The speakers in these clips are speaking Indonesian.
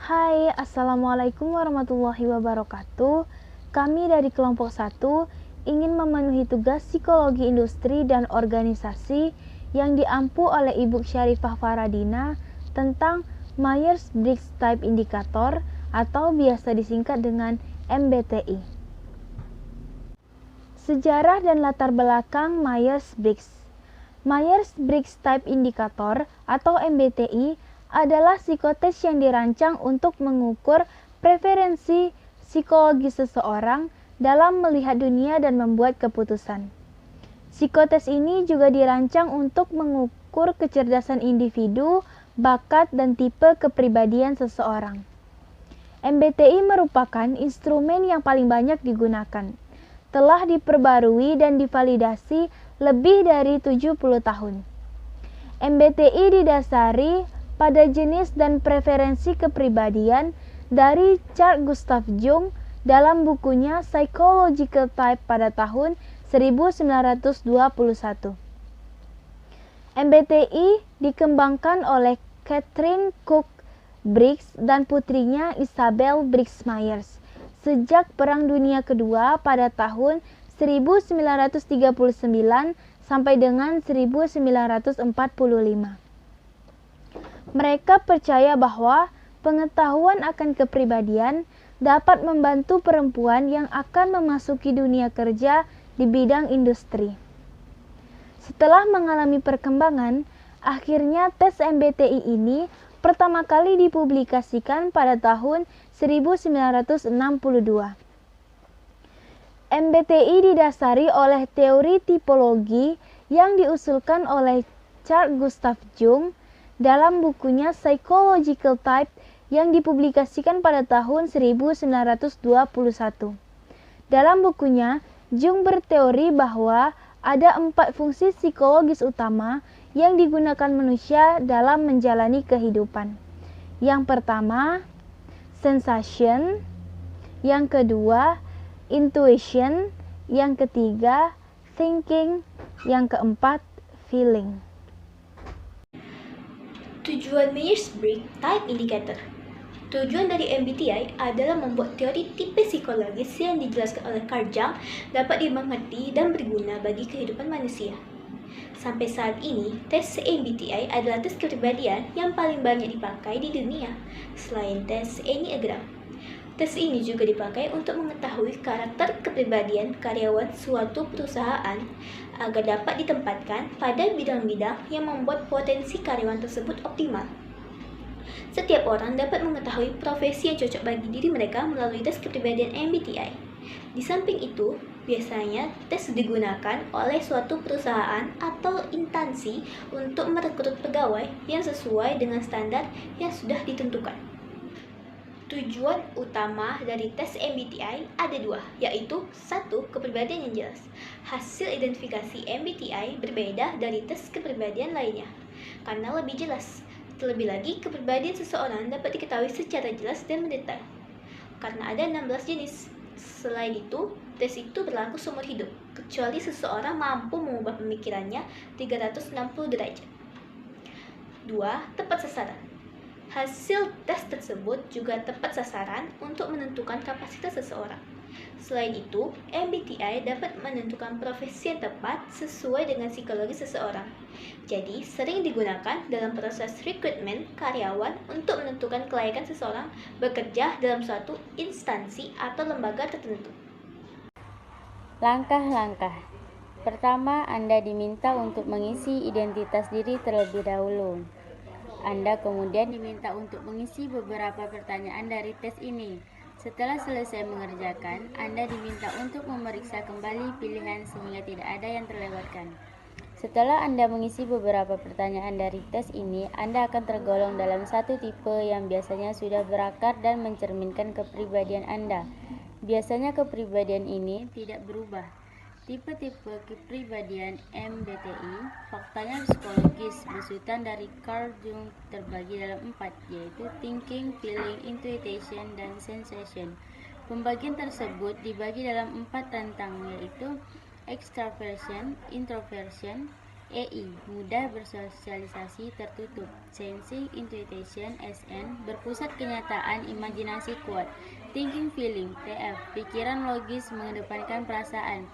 Hai, Assalamualaikum warahmatullahi wabarakatuh. Kami dari kelompok 1 ingin memenuhi tugas psikologi industri dan organisasi yang diampu oleh Ibu Syarifah Faradina tentang Myers-Briggs Type Indicator atau biasa disingkat dengan MBTI. Sejarah dan latar belakang Myers-Briggs. Myers-Briggs Type Indicator atau MBTI adalah psikotes yang dirancang untuk mengukur preferensi psikologi seseorang dalam melihat dunia dan membuat keputusan. Psikotes ini juga dirancang untuk mengukur kecerdasan individu, bakat, dan tipe kepribadian seseorang. MBTI merupakan instrumen yang paling banyak digunakan. Telah diperbarui dan divalidasi lebih dari 70 tahun. MBTI didasari pada jenis dan preferensi kepribadian dari Carl Gustav Jung dalam bukunya Psychological Type pada tahun 1921. MBTI dikembangkan oleh Catherine Cook Briggs dan putrinya Isabel Briggs Myers sejak Perang Dunia Kedua pada tahun 1939 sampai dengan 1945. Mereka percaya bahwa pengetahuan akan kepribadian dapat membantu perempuan yang akan memasuki dunia kerja di bidang industri. Setelah mengalami perkembangan, akhirnya tes MBTI ini pertama kali dipublikasikan pada tahun 1962. MBTI didasari oleh teori tipologi yang diusulkan oleh Carl Gustav Jung dalam bukunya Psychological Type yang dipublikasikan pada tahun 1921. Dalam bukunya, Jung berteori bahwa ada 4 fungsi psikologis utama yang digunakan manusia dalam menjalani kehidupan. Yang pertama, sensation. Yang kedua, intuition. Yang ketiga, thinking. Yang keempat, feeling. Tujuan Myers-Briggs Type Indicator. Tujuan dari MBTI adalah membuat teori tipe psikologis yang dijelaskan oleh Carl Jung dapat dimengerti dan berguna bagi kehidupan manusia. Sampai saat ini, tes MBTI adalah tes kepribadian yang paling banyak dipakai di dunia, selain tes Enneagram. Tes ini juga dipakai untuk mengetahui karakter kepribadian karyawan suatu perusahaan agar dapat ditempatkan pada bidang-bidang yang membuat potensi karyawan tersebut optimal. Setiap orang dapat mengetahui profesi yang cocok bagi diri mereka melalui tes kepribadian MBTI. Di samping itu, biasanya tes digunakan oleh suatu perusahaan atau instansi untuk merekrut pegawai yang sesuai dengan standar yang sudah ditentukan. Tujuan utama dari tes MBTI ada 2, yaitu 1. Kepribadian yang jelas. Hasil identifikasi MBTI berbeda dari tes kepribadian lainnya, karena lebih jelas. Terlebih lagi, kepribadian seseorang dapat diketahui secara jelas dan mendetail, karena ada 16 jenis. Selain itu, tes itu berlaku seumur hidup, kecuali seseorang mampu mengubah pemikirannya 360 derajat. 2. Tepat sasaran. Hasil tes tersebut juga tepat sasaran untuk menentukan kapasitas seseorang. Selain itu, MBTI dapat menentukan profesi yang tepat sesuai dengan psikologi seseorang. Jadi, sering digunakan dalam proses rekrutmen karyawan untuk menentukan kelayakan seseorang bekerja dalam suatu instansi atau lembaga tertentu. Langkah-langkah. Pertama, Anda diminta untuk mengisi identitas diri terlebih dahulu. Anda kemudian diminta untuk mengisi beberapa pertanyaan dari tes ini. Setelah selesai mengerjakan, Anda diminta untuk memeriksa kembali pilihan sehingga tidak ada yang terlewatkan. Setelah Anda mengisi beberapa pertanyaan dari tes ini, Anda akan tergolong dalam satu tipe yang biasanya sudah berakar dan mencerminkan kepribadian Anda. Biasanya kepribadian ini tidak berubah. Tipe-tipe kepribadian MBTI, faktanya psikologis, besutan dari Carl Jung terbagi dalam 4, yaitu thinking, feeling, intuition, dan sensation. Pembagian tersebut dibagi dalam 4 rentang, yaitu extraversion, introversion, EI, mudah bersosialisasi tertutup. Sensing Intuition SN, berpusat kenyataan, imajinasi kuat. Thinking Feeling TF, pikiran logis mengedepankan perasaan.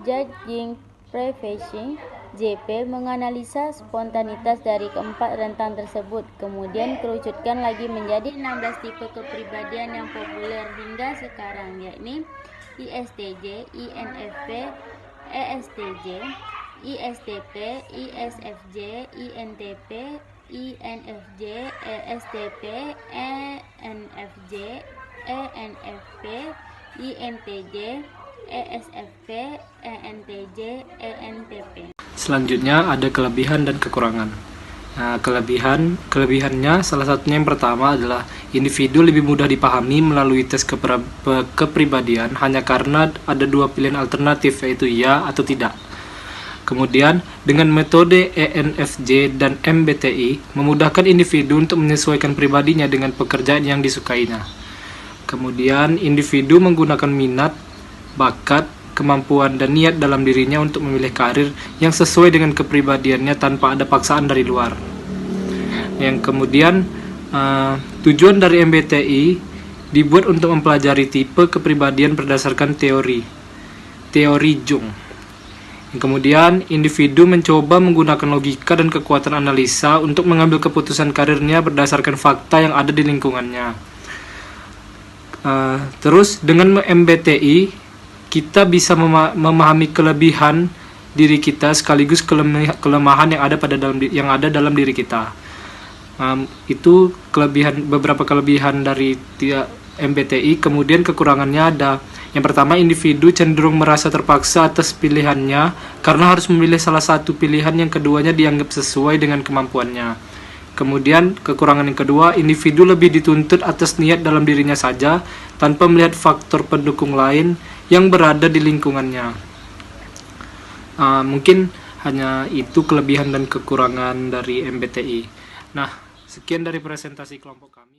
Judging Prevention JP, menganalisa spontanitas dari keempat rentang tersebut, kemudian kerucutkan lagi menjadi 16 tipe kepribadian yang populer hingga sekarang, yakni ISTJ, INFP, ESTJ, ISTP, ISFJ, INTP, INFJ, ESTP, ENFJ, ENFP, INTJ, ESFP, ENTJ, ENTP. Selanjutnya ada kelebihan dan kekurangan. Nah, kelebihannya salah satunya yang pertama adalah individu lebih mudah dipahami melalui tes kepribadian hanya karena ada dua pilihan alternatif, yaitu ya atau tidak. Kemudian, dengan metode ENFJ dan MBTI memudahkan individu untuk menyesuaikan pribadinya dengan pekerjaan yang disukainya. Kemudian, individu menggunakan minat, bakat, kemampuan, dan niat dalam dirinya untuk memilih karir yang sesuai dengan kepribadiannya tanpa ada paksaan dari luar. Yang kemudian, tujuan dari MBTI dibuat untuk mempelajari tipe kepribadian berdasarkan teori Jung. Kemudian, individu mencoba menggunakan logika dan kekuatan analisa untuk mengambil keputusan karirnya berdasarkan fakta yang ada di lingkungannya. Terus, dengan MBTI, kita bisa memahami kelebihan diri kita sekaligus kelemahan yang ada dalam diri kita. Itu beberapa kelebihan dari MBTI. Kemudian kekurangannya ada. Yang pertama, individu cenderung merasa terpaksa atas pilihannya karena harus memilih salah satu pilihan yang keduanya dianggap sesuai dengan kemampuannya. Kemudian, kekurangan yang kedua, individu lebih dituntut atas niat dalam dirinya saja tanpa melihat faktor pendukung lain yang berada di lingkungannya. Mungkin hanya itu kelebihan dan kekurangan dari MBTI. Nah, sekian dari presentasi kelompok kami.